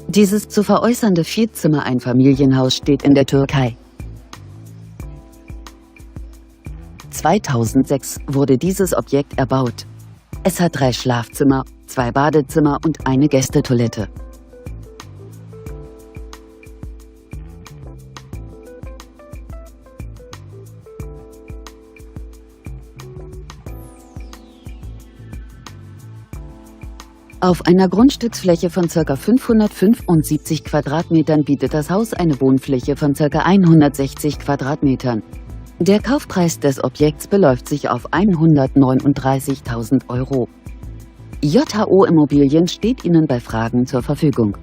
Dieses zu veräußernde Vierzimmer-Einfamilienhaus steht in der Türkei. 2006 wurde dieses Objekt erbaut. Es hat 3 Schlafzimmer, 2 Badezimmer und eine Gästetoilette. Auf einer Grundstücksfläche von ca. 575 Quadratmetern bietet das Haus eine Wohnfläche von ca. 160 Quadratmetern. Der Kaufpreis des Objekts beläuft sich auf 139.000 Euro. JHO Immobilien steht Ihnen bei Fragen zur Verfügung.